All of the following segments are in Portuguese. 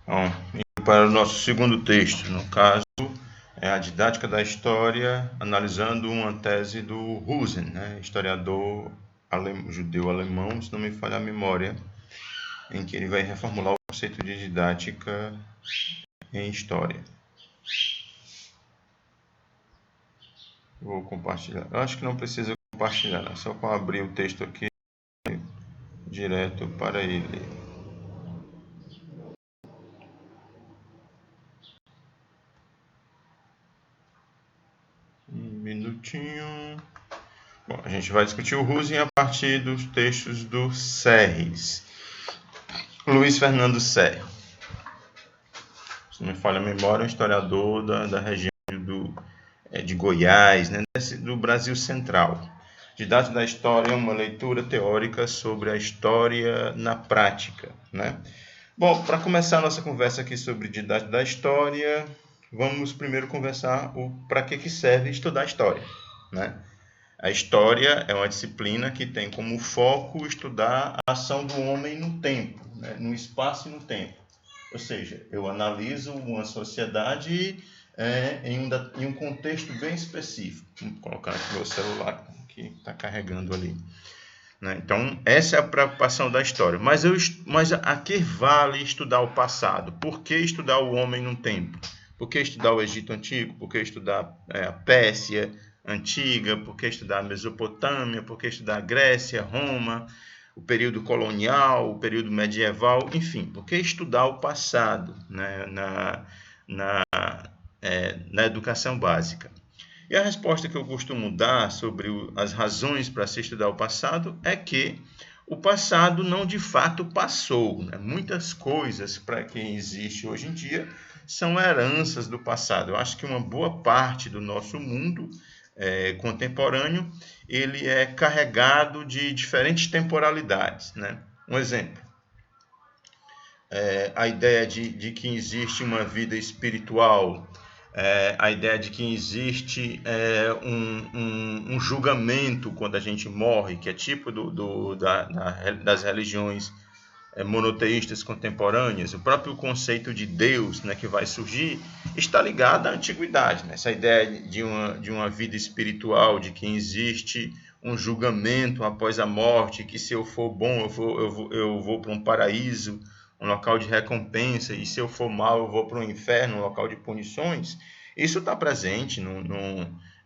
Bom, indo para o nosso segundo texto, no caso, é a didática da história, analisando uma tese do Husen, né, historiador judeu-alemão, se não me falha a memória, em que ele vai reformular o conceito de didática em história. Vou compartilhar. Eu acho que não precisa compartilhar, né? Só para abrir o texto aqui direto para ele. Um minutinho. Bom, a gente vai discutir o Husen a partir dos textos do Serres. Luiz Fernando Serres. Se não me falha a memória, é um historiador da região de Goiás, né, do Brasil Central. Didática da história é uma leitura teórica sobre a história na prática, né? Bom, para começar a nossa conversa aqui sobre didática da história, vamos primeiro conversar para que serve estudar história, né? A história é uma disciplina que tem como foco estudar a ação do homem no tempo, né? No espaço e no tempo. Ou seja, eu analiso uma sociedade em um contexto bem específico. Vou colocar aqui meu celular, que está carregando ali. Né? Então, essa é a preocupação da história. Mas a que vale estudar o passado? Por que estudar o homem no tempo? Por que estudar o Egito Antigo? Por que estudar a Pérsia Antiga? Por que estudar a Mesopotâmia? Por que estudar a Grécia, Roma, o período colonial, o período medieval? Enfim, por que estudar o passado, né, na educação básica? E a resposta que eu costumo dar sobre as razões para se estudar o passado é que o passado não de fato passou, né? Muitas coisas para quem existe hoje em dia são heranças do passado. Eu acho que uma boa parte do nosso mundo contemporâneo ele é carregado de diferentes temporalidades, né? Um exemplo, a ideia de que existe uma vida espiritual, a ideia de que existe um julgamento quando a gente morre, que é tipo das religiões monoteístas contemporâneas. O próprio conceito de Deus, né, que vai surgir, está ligado à antiguidade, né? Essa ideia de uma vida espiritual, de que existe um julgamento após a morte, que se eu for bom eu vou para um paraíso, um local de recompensa, e se eu for mal eu vou para um inferno, um local de punições. Isso está presente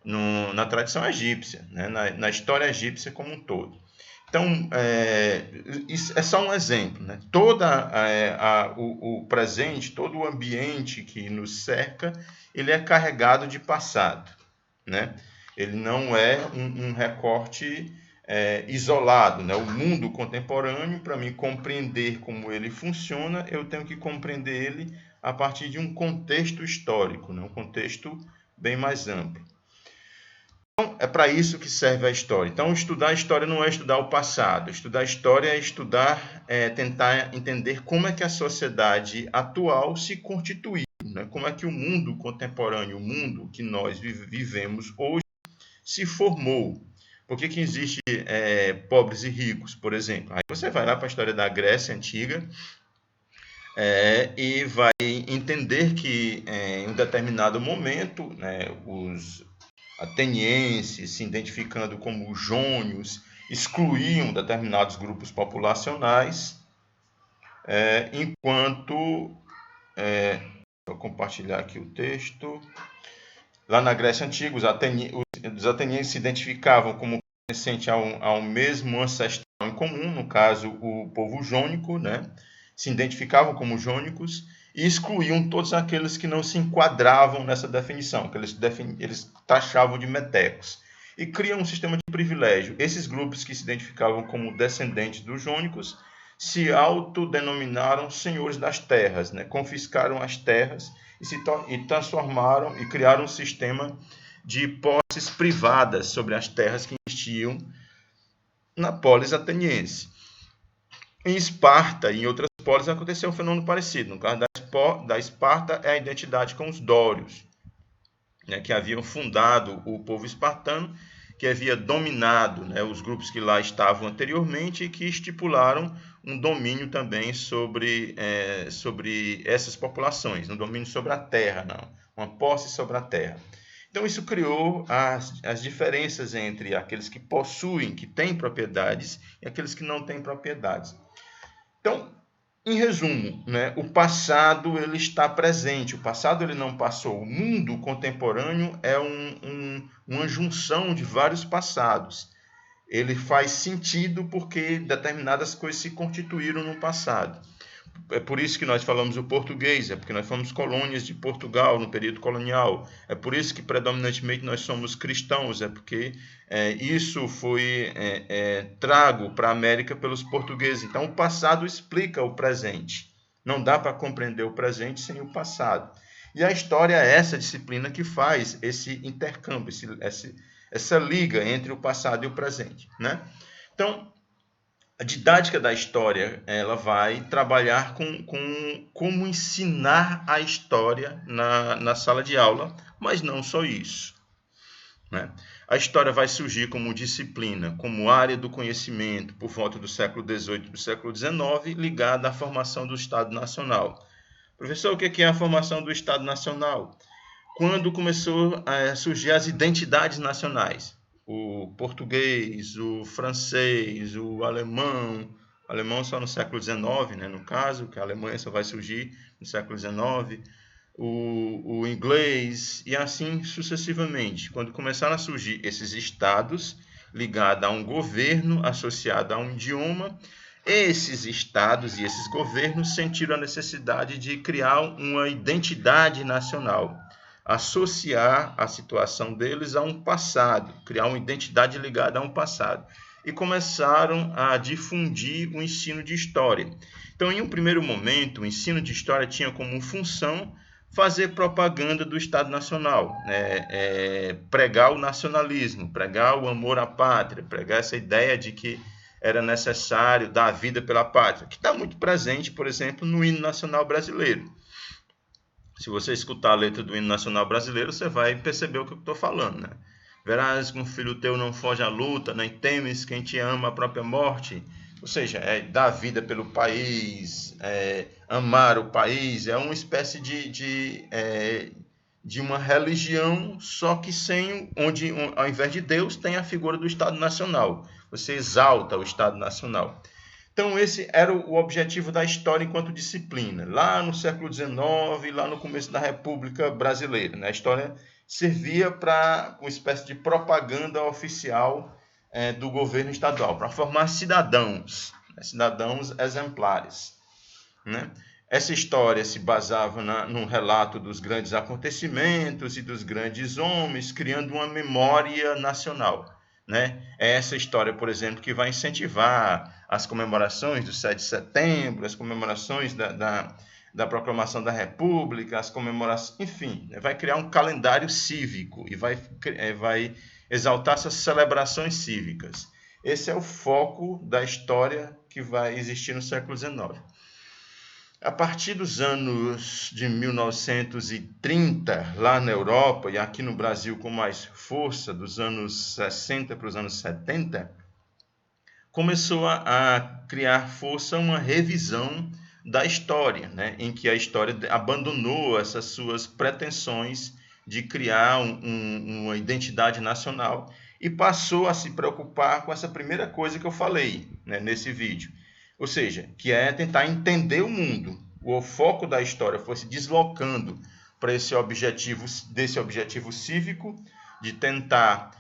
na tradição egípcia, né? Na história egípcia como um todo. Então, isso é só um exemplo, né? O presente, todo o ambiente que nos cerca, ele é carregado de passado, né? Ele não é um recorte isolado, né? O mundo contemporâneo, para mim compreender como ele funciona, eu tenho que compreender ele a partir de um contexto histórico, né? Um contexto bem mais amplo. Então, é para isso que serve a história. Então, estudar a história não é estudar o passado. Estudar a história é tentar entender como é que a sociedade atual se constituiu, né? Como é que o mundo contemporâneo, o mundo que nós vivemos hoje, se formou. Por que existe pobres e ricos, por exemplo? Aí você vai lá para a história da Grécia Antiga e vai entender que em um determinado momento, né, os atenienses, se identificando como jônios, excluíam determinados grupos populacionais, enquanto... vou compartilhar aqui o texto. Lá na Grécia Antiga, os atenienses se identificavam como pertencentes a um mesmo ancestral em comum, no caso, o povo jônico, né? Se identificavam como jônicos e excluíam todos aqueles que não se enquadravam nessa definição, que eles taxavam de metecos. E criam um sistema de privilégio. Esses grupos que se identificavam como descendentes dos jônicos se autodenominaram senhores das terras, né? Confiscaram as terras e transformaram e criaram um sistema de posses privadas sobre as terras que existiam na polis ateniense. Em Esparta e em outras polis aconteceu um fenômeno parecido. No caso da Esparta, é a identidade com os dórios, né, que haviam fundado o povo espartano, que havia dominado, né, os grupos que lá estavam anteriormente e que estipularam um domínio também sobre essas populações, um domínio sobre a terra, não, uma posse sobre a terra. Então isso criou as diferenças entre aqueles que possuem, que têm propriedades, e aqueles que não têm propriedades. Então, em resumo, né, o passado ele está presente, o passado ele não passou. O mundo contemporâneo é uma junção de vários passados. Ele faz sentido porque determinadas coisas se constituíram no passado. É por isso que nós falamos o português, é porque nós fomos colônias de Portugal no período colonial. É por isso que predominantemente nós somos cristãos, é porque isso foi trago para a América pelos portugueses. Então o passado explica o presente. Não dá para compreender o presente sem o passado. E a história é essa disciplina que faz esse intercâmbio, essa liga entre o passado e o presente, né? Então, a didática da história, ela vai trabalhar com como ensinar a história na sala de aula, mas não só isso, né? A história vai surgir como disciplina, como área do conhecimento, por volta do século XVIII e do século XIX, ligada à formação do Estado Nacional. Professor, o que é a formação do Estado Nacional? Quando começou a surgir as identidades nacionais. O português, o francês, o alemão só no século XIX, né, no caso, que a Alemanha só vai surgir no século XIX, o inglês, e assim sucessivamente. Quando começaram a surgir esses estados ligados a um governo, associado a um idioma, esses estados e esses governos sentiram a necessidade de criar uma identidade nacional, associar a situação deles a um passado, criar uma identidade ligada a um passado. E começaram a difundir o ensino de história. Então, em um primeiro momento, o ensino de história tinha como função fazer propaganda do Estado Nacional, né? Pregar o nacionalismo, pregar o amor à pátria, pregar essa ideia de que era necessário dar a vida pela pátria, que está muito presente, por exemplo, no hino nacional brasileiro. Se você escutar a letra do hino nacional brasileiro, você vai perceber o que eu estou falando, né? Verás que um filho teu não foge à luta, nem temes quem te ama a própria morte. Ou seja, dar vida pelo país, amar o país, é uma espécie de uma religião, só que onde ao invés de Deus tem a figura do Estado Nacional. Você exalta o Estado Nacional. Então, esse era o objetivo da história enquanto disciplina, lá no século XIX, lá no começo da República Brasileira, né? A história servia para uma espécie de propaganda oficial do governo estadual, para formar cidadãos, né? Cidadãos exemplares, né? Essa história se basava num relato dos grandes acontecimentos e dos grandes homens, criando uma memória nacional, né? É essa história, por exemplo, que vai incentivar as comemorações do 7 de setembro, as comemorações da proclamação da República, as comemorações, enfim, vai criar um calendário cívico e vai exaltar essas celebrações cívicas. Esse é o foco da história que vai existir no século XIX. A partir dos anos de 1930, lá na Europa e aqui no Brasil com mais força, dos anos 60 para os anos 70, começou a criar força uma revisão da história, né? Em que a história abandonou essas suas pretensões de criar uma identidade nacional e passou a se preocupar com essa primeira coisa que eu falei, né, nesse vídeo. Ou seja, que é tentar entender o mundo. O foco da história foi se deslocando para desse objetivo cívico, de tentar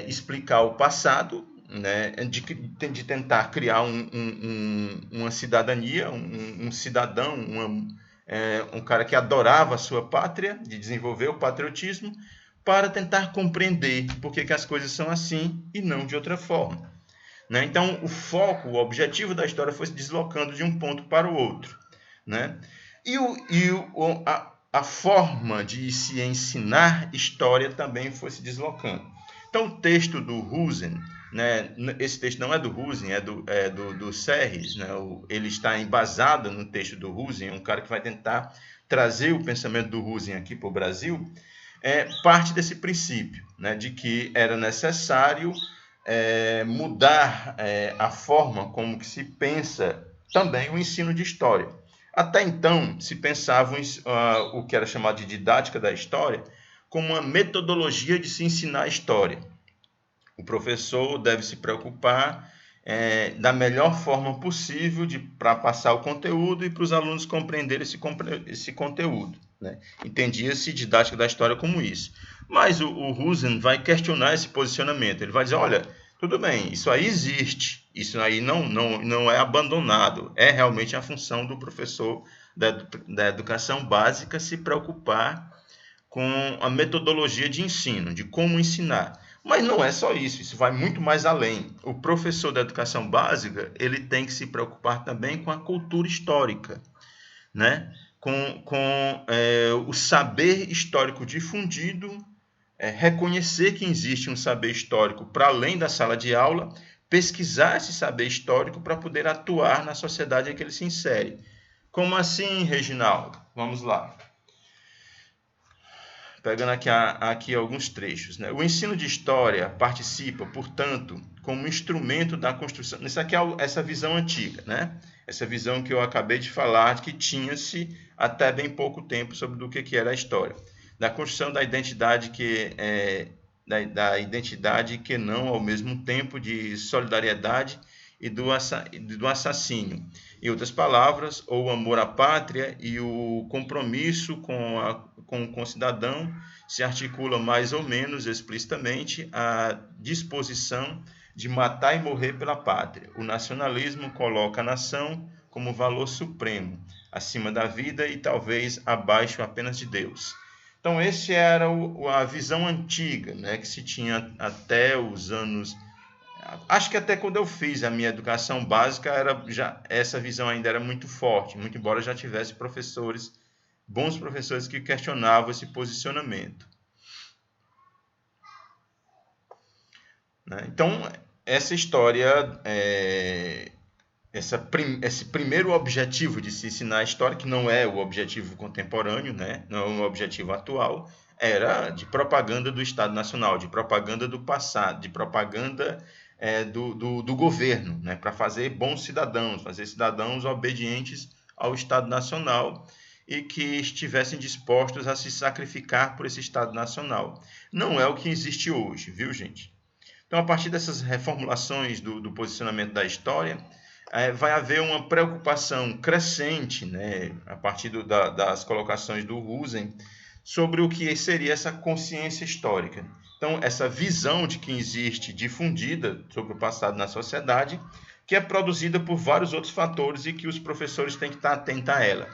explicar o passado, né, de tentar criar uma cidadania, um cidadão, um cara que adorava a sua pátria, de desenvolver o patriotismo, para tentar compreender por que as coisas são assim e não de outra forma. Né? Então, o objetivo da história foi se deslocando de um ponto para o outro. Né? E a forma de se ensinar história também foi se deslocando. Então, o texto do Husen, né? Esse texto não é do Husen, é do Serres, né? Ele está embasado no texto do Husen, um cara que vai tentar trazer o pensamento do Husen aqui para o Brasil. parte desse princípio, né, de que era necessário mudar a forma como que se pensa também o ensino de história. Até então, se pensava o que era chamado de didática da história como uma metodologia de se ensinar a história. O professor deve se preocupar da melhor forma possível para passar o conteúdo e para os alunos compreenderem esse conteúdo, né? Entendia-se didática da história como isso. Mas o Rosen vai questionar esse posicionamento. Ele vai dizer, olha, tudo bem, isso aí existe, isso aí não é abandonado. É realmente a função do professor da educação básica se preocupar com a metodologia de ensino, de como ensinar. Mas não é só isso, isso vai muito mais além. O professor da educação básica, ele tem que se preocupar também com a cultura histórica, né? com o saber histórico difundido, reconhecer que existe um saber histórico para além da sala de aula, pesquisar esse saber histórico para poder atuar na sociedade em que ele se insere. Como assim, Reginaldo? Vamos lá. Pegando aqui alguns trechos, né? O ensino de história participa, portanto, como instrumento da construção. Isso aqui é essa visão antiga, né? Essa visão que eu acabei de falar, que tinha-se até bem pouco tempo sobre o que era a história. Da construção da identidade da identidade que não, ao mesmo tempo, de solidariedade e do assassínio. Em outras palavras, o amor à pátria e o compromisso com o cidadão se articula mais ou menos explicitamente à disposição de matar e morrer pela pátria. O nacionalismo coloca a nação como valor supremo, acima da vida e talvez abaixo apenas de Deus. Então, essa era a visão antiga, né, que se tinha até os anos... Acho que até quando eu fiz a minha educação básica, essa visão ainda era muito forte, muito embora já tivesse bons professores que questionavam esse posicionamento, né? Então, essa história, esse primeiro objetivo de se ensinar a história, que não é o objetivo contemporâneo, né? Não é o objetivo atual, era de propaganda do Estado Nacional, de propaganda do passado, de propaganda do governo, né? Para fazer bons cidadãos, fazer cidadãos obedientes ao Estado Nacional e que estivessem dispostos a se sacrificar por esse Estado Nacional. Não é o que existe hoje, viu, gente? Então, a partir dessas reformulações do posicionamento da história, vai haver uma preocupação crescente, né, a partir das colocações do Rosen, sobre o que seria essa consciência histórica. Então, essa visão de que existe difundida sobre o passado na sociedade, que é produzida por vários outros fatores e que os professores têm que estar atentos a ela.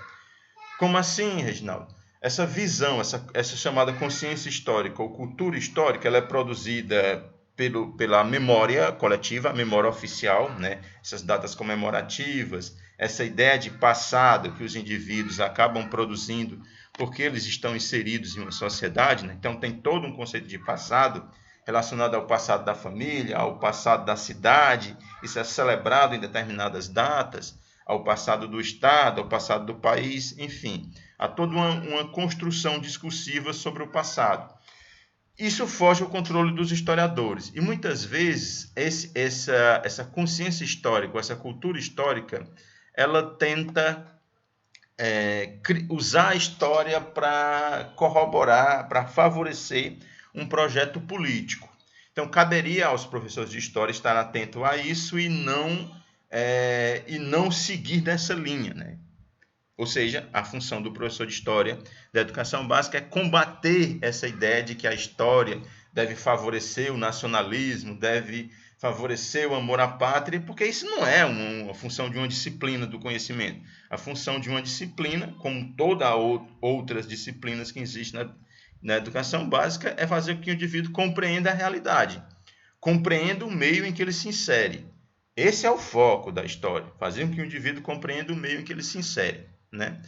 Como assim, Reginaldo? Essa visão, essa chamada consciência histórica ou cultura histórica, ela é produzida pela memória coletiva, a memória oficial, né? Essas datas comemorativas, essa ideia de passado que os indivíduos acabam produzindo porque eles estão inseridos em uma sociedade, né? Então tem todo um conceito de passado relacionado ao passado da família, ao passado da cidade, isso é celebrado em determinadas datas, ao passado do Estado, ao passado do país, enfim, há toda uma construção discursiva sobre o passado. Isso foge ao controle dos historiadores. E muitas vezes essa consciência histórica, essa cultura histórica, ela tenta usar a história para corroborar, para favorecer um projeto político. Então, caberia aos professores de história estar atento a isso e não seguir nessa linha, né? Ou seja, a função do professor de história da educação básica é combater essa ideia de que a história deve favorecer o nacionalismo, deve favorecer o amor à pátria, porque isso não é uma função de uma disciplina do conhecimento. A função de uma disciplina, como todas outras disciplinas que existem na educação básica, é fazer com que o indivíduo compreenda a realidade, compreenda o meio em que ele se insere. Esse é o foco da história, fazer com que o indivíduo compreenda o meio em que ele se insere, né?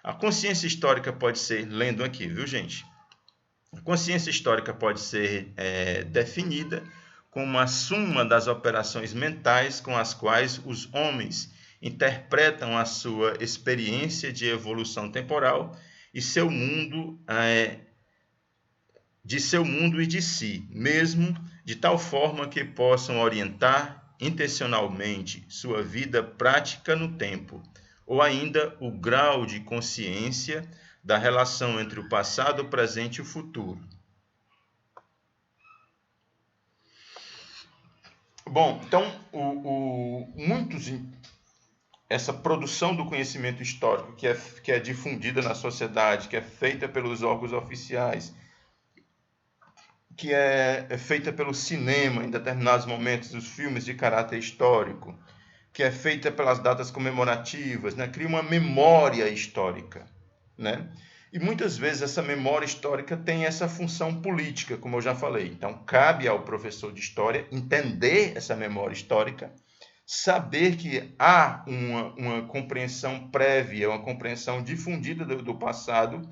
A consciência histórica pode ser, lendo aqui, viu, gente? A consciência histórica pode ser definida como a suma das operações mentais com as quais os homens interpretam a sua experiência de evolução temporal e seu mundo de seu mundo e de si, mesmo de tal forma que possam orientar intencionalmente sua vida prática no tempo, ou ainda o grau de consciência da relação entre o passado, o presente e o futuro. Bom, então, essa produção do conhecimento histórico que é difundida na sociedade, que é feita pelos órgãos oficiais, que é feita pelo cinema em determinados momentos, dos filmes de caráter histórico, que é feita pelas datas comemorativas, né? Cria uma memória histórica, né? E muitas vezes essa memória histórica tem essa função política, como eu já falei. Então, cabe ao professor de história entender essa memória histórica, saber que há uma compreensão prévia, uma compreensão difundida do passado,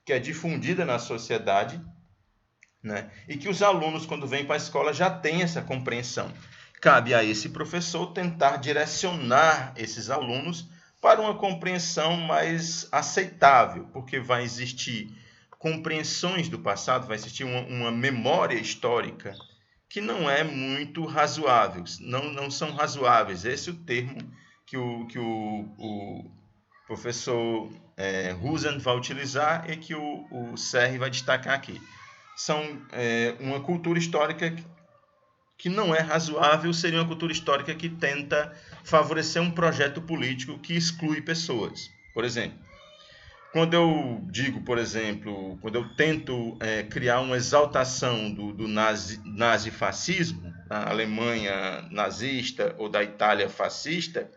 que é difundida na sociedade, né? E que os alunos, quando vêm para a escola, já têm essa compreensão. Cabe a esse professor tentar direcionar esses alunos para uma compreensão mais aceitável, porque vai existir compreensões do passado, vai existir uma memória histórica que não é muito razoável, não são razoáveis. Esse é o termo que o professor Rosen vai utilizar e que o Serri vai destacar aqui. São uma cultura histórica que não é razoável, seria uma cultura histórica que tenta favorecer um projeto político que exclui pessoas. Por exemplo, quando eu digo, por exemplo, quando eu tento criar uma exaltação do nazifascismo, da Alemanha nazista ou da Itália fascista,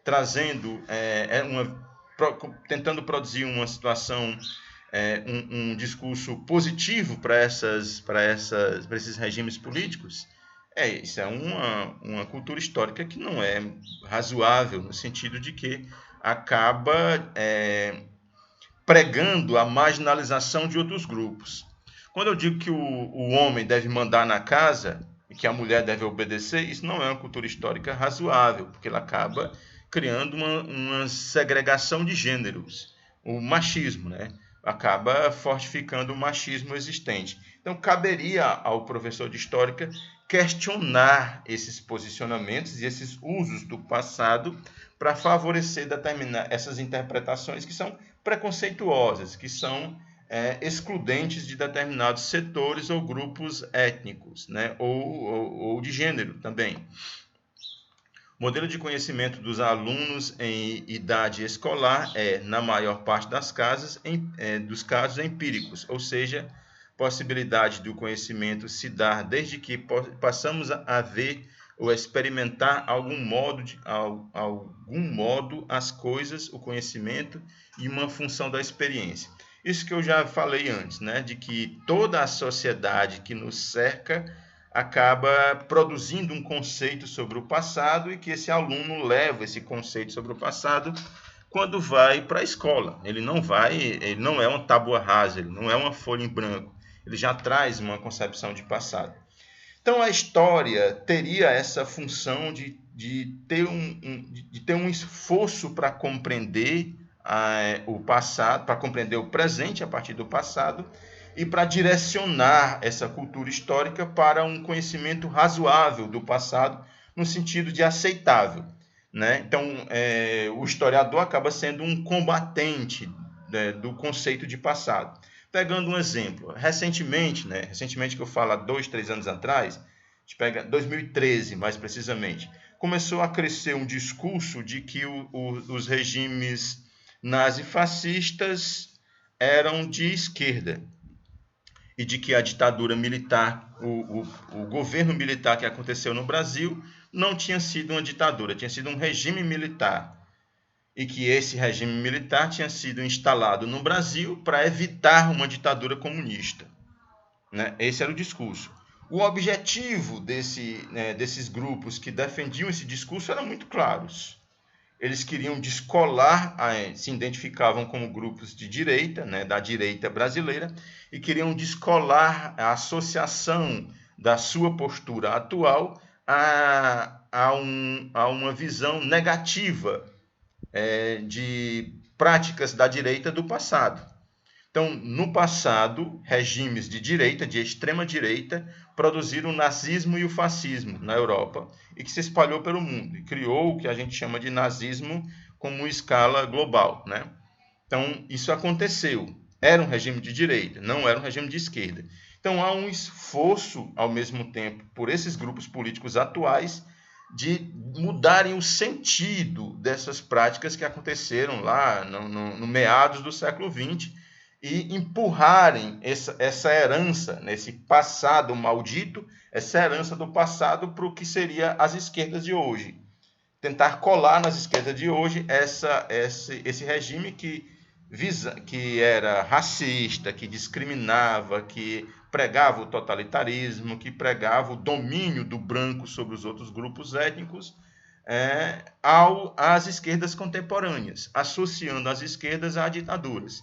trazendo tentando produzir uma situação, um discurso positivo para esses regimes políticos, isso é uma cultura histórica que não é razoável, no sentido de que acaba pregando a marginalização de outros grupos. Quando eu digo que o homem deve mandar na casa e que a mulher deve obedecer, isso não é uma cultura histórica razoável, porque ela acaba criando uma segregação de gêneros, o machismo, né? Acaba fortificando o machismo existente. Então, caberia ao professor de história questionar esses posicionamentos e esses usos do passado para favorecer essas interpretações que são preconceituosas, que são excludentes de determinados setores ou grupos étnicos, né? ou de gênero também. O modelo de conhecimento dos alunos em idade escolar na maior parte dos casos, empíricos, ou seja, possibilidade do conhecimento se dar desde que passamos a ver ou experimentar algum modo as coisas, o conhecimento e uma função da experiência. Isso que eu já falei antes, né, de que toda a sociedade que nos cerca acaba produzindo um conceito sobre o passado e que esse aluno leva esse conceito sobre o passado quando vai para a escola. Ele não é uma tábua rasa, ele não é uma folha em branco, ele já traz uma concepção de passado. Então a história teria essa função de ter um esforço para compreender o passado, para compreender o presente a partir do passado e para direcionar essa cultura histórica para um conhecimento razoável do passado, no sentido de aceitável, né? Então, o historiador acaba sendo um combatente, né, do conceito de passado. Pegando um exemplo, recentemente que eu falo há 2, 3 anos atrás, a gente pega 2013 mais precisamente, começou a crescer um discurso de que os regimes nazifascistas eram de esquerda e de que a ditadura militar, o governo militar que aconteceu no Brasil não tinha sido uma ditadura, tinha sido um regime militar. E que esse regime militar tinha sido instalado no Brasil para evitar uma ditadura comunista, né? Esse era o discurso. O objetivo desses grupos que defendiam esse discurso era muito claro. Eles queriam descolar, se identificavam como grupos de direita, né, da direita brasileira, e queriam descolar a associação da sua postura atual a uma visão negativa de práticas da direita do passado. Então, no passado, regimes de direita, de extrema direita, produziram o nazismo e o fascismo na Europa e que se espalhou pelo mundo e criou o que a gente chama de nazismo como escala global, né? Então, isso aconteceu. Era um regime de direita, não era um regime de esquerda. Então, há um esforço, ao mesmo tempo, por esses grupos políticos atuais de mudarem o sentido dessas práticas que aconteceram lá no meados do século XX e empurrarem essa herança, esse passado maldito, essa herança do passado para o que seria as esquerdas de hoje. Tentar colar nas esquerdas de hoje esse regime que era racista, que discriminava, que pregava o totalitarismo, que pregava o domínio do branco sobre os outros grupos étnicos, às esquerdas contemporâneas, associando as esquerdas a ditaduras.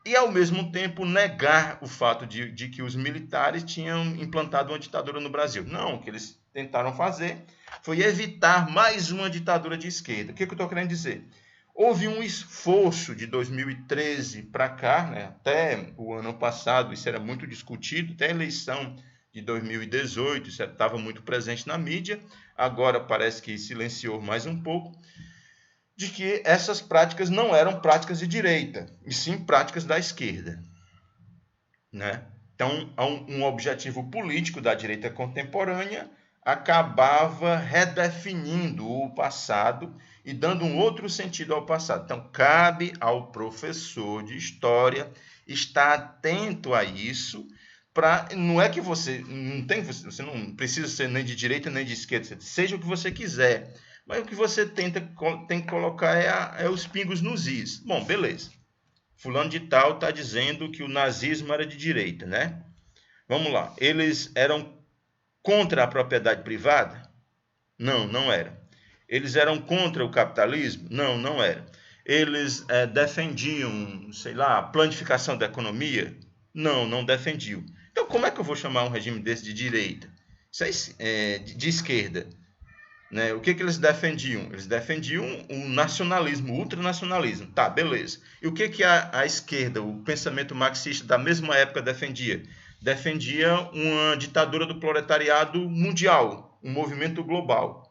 E, ao mesmo tempo, negar o fato de que os militares tinham implantado uma ditadura no Brasil. Não, o que eles tentaram fazer foi evitar mais uma ditadura de esquerda. O que eu estou querendo dizer? Houve um esforço de 2013 para cá, né, até o ano passado, isso era muito discutido, até a eleição de 2018, isso estava muito presente na mídia, agora parece que silenciou mais um pouco, de que essas práticas não eram práticas de direita, e sim práticas da esquerda, né? Então, um objetivo político da direita contemporânea acabava redefinindo o passado e dando um outro sentido ao passado. Então, cabe ao professor de história estar atento a isso. Não é que você não precisa ser nem de direita nem de esquerda, seja o que você quiser, mas o que você tem que colocar é os pingos nos is. Bom, beleza. Fulano de tal está dizendo que o nazismo era de direita, né? Vamos lá. Eles eram contra a propriedade privada? Não, não era. Eles eram contra o capitalismo? Não, não era. Eles defendiam, sei lá, a planificação da economia? Não, não defendiam. Então, como é que eu vou chamar um regime desse de direita? Isso é de esquerda. Né? O que eles defendiam? Eles defendiam o nacionalismo, o ultranacionalismo. Tá, beleza. E o que a esquerda, o pensamento marxista da mesma época defendia? Defendia uma ditadura do proletariado mundial, um movimento global,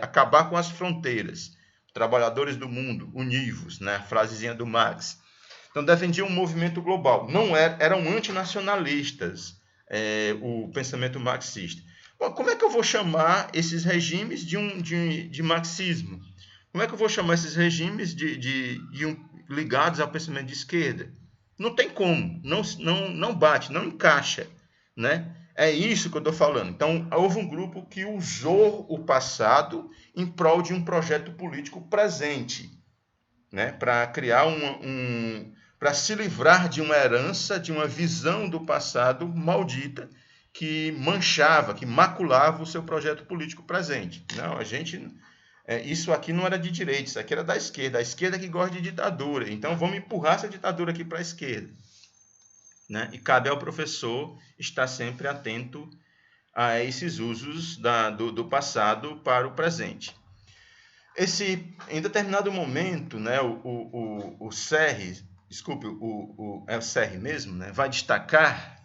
acabar com as fronteiras. Trabalhadores do mundo, univos, né? A frasezinha do Marx. Então defendiam um movimento global. Não eram antinacionalistas, o pensamento marxista. Bom, como é que eu vou chamar esses regimes de marxismo? Como é que eu vou chamar esses regimes ligados ao pensamento de esquerda? Não tem como, não bate, não encaixa, né? É isso que eu estou falando. Então, houve um grupo que usou o passado em prol de um projeto político presente, né? Para criar para se livrar de uma herança, de uma visão do passado maldita, que manchava, que maculava o seu projeto político presente. Não, isso aqui não era de direita, isso aqui era da esquerda. A esquerda que gosta de ditadura. Então, vamos empurrar essa ditadura aqui para a esquerda. Né? E cabe ao professor estar sempre atento a esses usos do passado para o presente. Em determinado momento, né, o Serre, desculpe, é o Serre mesmo, né, vai destacar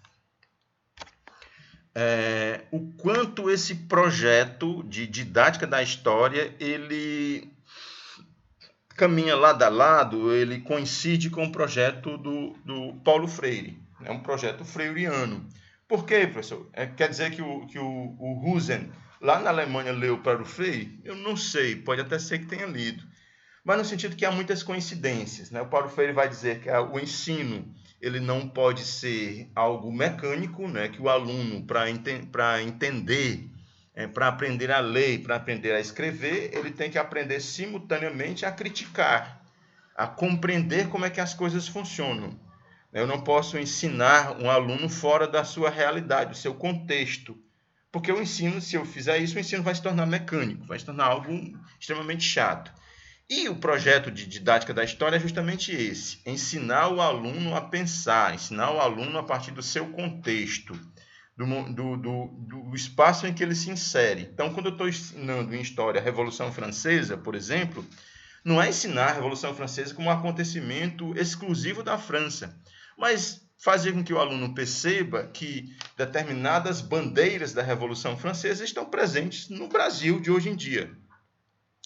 o quanto esse projeto de didática da história, ele caminha lado a lado, ele coincide com o projeto do Paulo Freire, é um projeto freiriano. Por quê, professor? Quer dizer que o Husen, lá na Alemanha, leu para o Freire? Eu não sei, pode até ser que tenha lido. Mas no sentido que há muitas coincidências, né? O Paulo Freire vai dizer que o ensino ele não pode ser algo mecânico, né? Que o aluno, para entender, para aprender a ler, para aprender a escrever, ele tem que aprender simultaneamente a criticar, a compreender como é que as coisas funcionam. Eu não posso ensinar um aluno fora da sua realidade, do seu contexto. Porque o ensino, se eu fizer isso, o ensino vai se tornar mecânico, vai se tornar algo extremamente chato. E o projeto de didática da história é justamente esse: ensinar o aluno a pensar, ensinar o aluno a partir do seu contexto, do espaço em que ele se insere. Então, quando eu estou ensinando em história a Revolução Francesa, por exemplo, não é ensinar a Revolução Francesa como um acontecimento exclusivo da França, mas fazer com que o aluno perceba que determinadas bandeiras da Revolução Francesa estão presentes no Brasil de hoje em dia.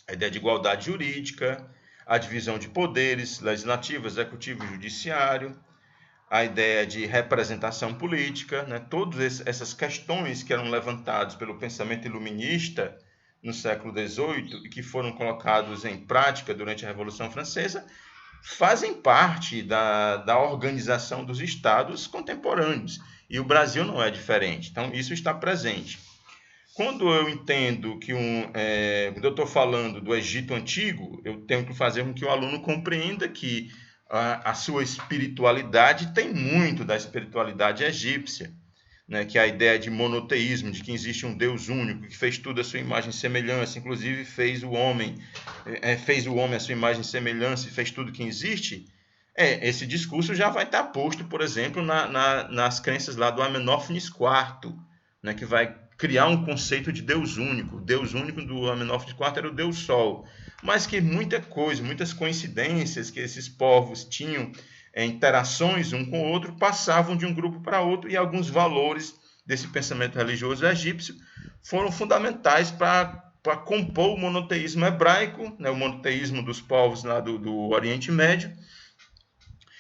A ideia de igualdade jurídica, a divisão de poderes, legislativo, executivo e judiciário, a ideia de representação política, né? Todas essas questões que eram levantadas pelo pensamento iluminista no século XVIII e que foram colocados em prática durante a Revolução Francesa, fazem parte da organização dos estados contemporâneos. E o Brasil não é diferente. Então, isso está presente. Quando eu entendo que quando eu estou falando do Egito Antigo, eu tenho que fazer com que o aluno compreenda que a sua espiritualidade tem muito da espiritualidade egípcia, né? Que é a ideia de monoteísmo, de que existe um Deus único, que fez tudo à sua imagem e semelhança, inclusive fez o homem à sua imagem e semelhança e fez tudo que existe. Esse discurso já vai estar posto, por exemplo, nas crenças lá do Amenófis IV, né? Que vai criar um conceito de Deus único. O Deus único do Amenófis IV era o Deus Sol. Mas que muitas coincidências que esses povos tinham, interações um com o outro, passavam de um grupo para outro, e alguns valores desse pensamento religioso egípcio foram fundamentais para compor o monoteísmo hebraico, né, o monoteísmo dos povos lá do Oriente Médio,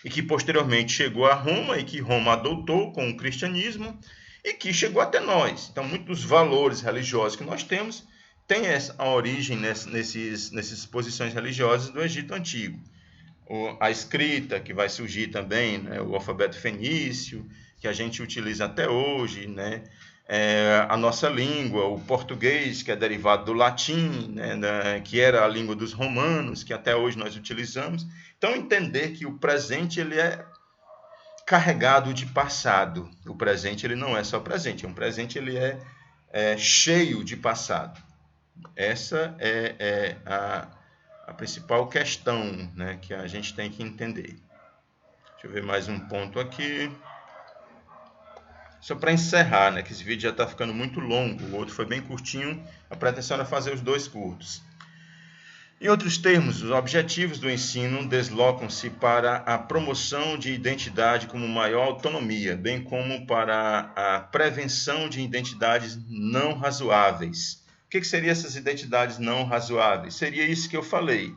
e que posteriormente chegou a Roma, e que Roma adotou com o cristianismo, e que chegou até nós. Então, muitos dos valores religiosos que nós temos tem a origem nessas posições religiosas do Egito Antigo. A escrita, que vai surgir também, né, o alfabeto fenício, que a gente utiliza até hoje, né, a nossa língua, o português, que é derivado do latim, né, que era a língua dos romanos, que até hoje nós utilizamos. Então, entender que o presente ele é carregado de passado. O presente ele não é só presente, um presente ele é cheio de passado. Essa é a principal questão, né, que a gente tem que entender. Deixa eu ver mais um ponto aqui. Só para encerrar, né, que esse vídeo já está ficando muito longo, o outro foi bem curtinho, a pretensão era fazer os dois curtos. Em outros termos, os objetivos do ensino deslocam-se para a promoção de identidade como maior autonomia, bem como para a prevenção de identidades não razoáveis. O que seriam essas identidades não razoáveis? Seria isso que eu falei.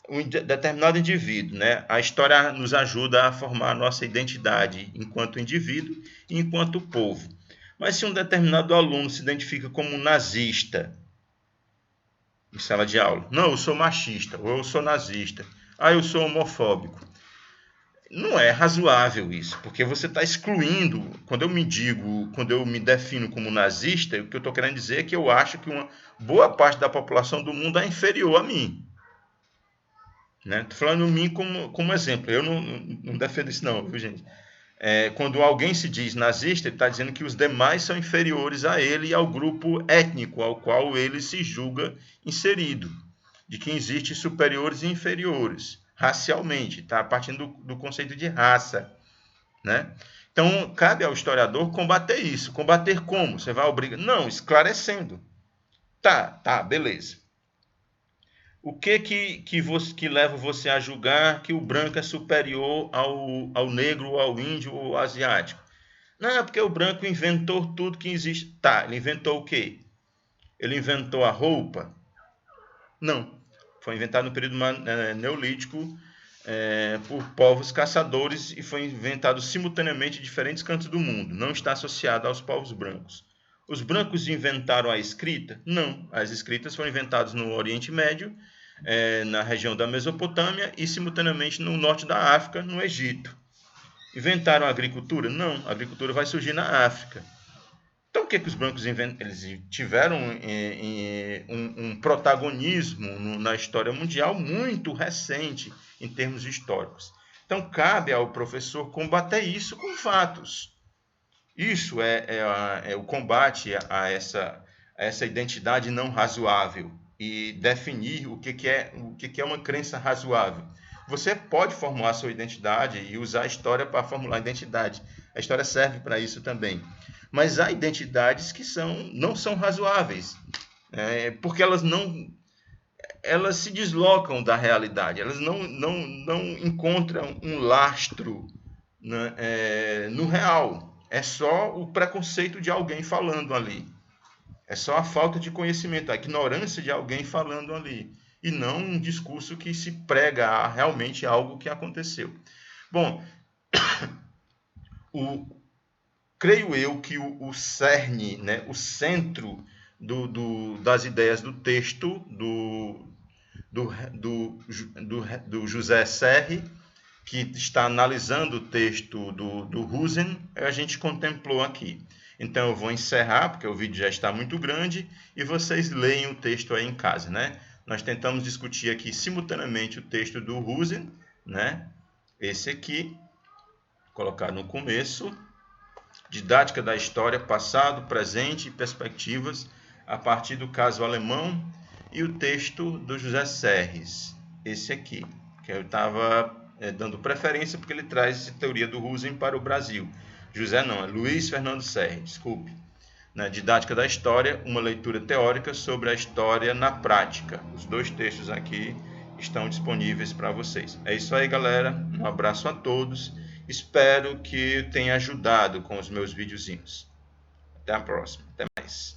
Um determinado indivíduo, né? A história nos ajuda a formar a nossa identidade enquanto indivíduo e enquanto povo. Mas se um determinado aluno se identifica como nazista em sala de aula, não, eu sou machista, ou eu sou nazista, eu sou homofóbico. Não é razoável isso, porque você está excluindo. Quando eu me defino como nazista, o que eu estou querendo dizer é que eu acho que uma boa parte da população do mundo é inferior a mim. Estou falando mim como exemplo. Eu não defendo isso não, viu, gente? Quando alguém se diz nazista, ele está dizendo que os demais são inferiores a ele e ao grupo étnico ao qual ele se julga inserido. De que existem superiores e inferiores. Racialmente, tá? Partindo do conceito de raça, né? Então, cabe ao historiador combater isso. Combater como? Você vai obrigar? Não, esclarecendo. Tá, beleza. O que leva você a julgar que o branco é superior ao negro, ao índio ou ao asiático? Não, é porque o branco inventou tudo que existe. Tá, ele inventou o quê? Ele inventou a roupa? Não. Foi inventado no período neolítico por povos caçadores e foi inventado simultaneamente em diferentes cantos do mundo. Não está associado aos povos brancos. Os brancos inventaram a escrita? Não. As escritas foram inventadas no Oriente Médio, na região da Mesopotâmia e simultaneamente no norte da África, no Egito. Inventaram a agricultura? Não. A agricultura vai surgir na África. Então, o que os brancos inventaram? Eles tiveram um protagonismo na história mundial muito recente em termos históricos. Então, cabe ao professor combater isso com fatos. Isso é o combate a essa identidade não razoável e definir o que é uma crença razoável. Você pode formular a sua identidade e usar a história para formular a identidade. A história serve para isso também. Mas há identidades que não são razoáveis, porque elas se deslocam da realidade, elas não encontram um lastro né, no real. É só o preconceito de alguém falando ali. É só a falta de conhecimento, a ignorância de alguém falando ali. E não um discurso que se prega a realmente algo que aconteceu. Bom, creio eu que o cerne, né, o centro das ideias do texto do José Serre, que está analisando o texto do Husen, a gente contemplou aqui. Então eu vou encerrar, porque o vídeo já está muito grande, e vocês leem o texto aí em casa, né? Nós tentamos discutir aqui simultaneamente o texto do Husen, né? Esse aqui, colocar no começo, didática da história, passado, presente e perspectivas, a partir do caso alemão, e o texto do José Serres, esse aqui, que eu estava dando preferência porque ele traz essa teoria do Husen para o Brasil. José não, é Luiz Fernando Serres, desculpe. Na didática da história, uma leitura teórica sobre a história na prática. Os dois textos aqui estão disponíveis para vocês. É isso aí, galera. Um abraço a todos. Espero que tenha ajudado com os meus videozinhos. Até a próxima. Até mais.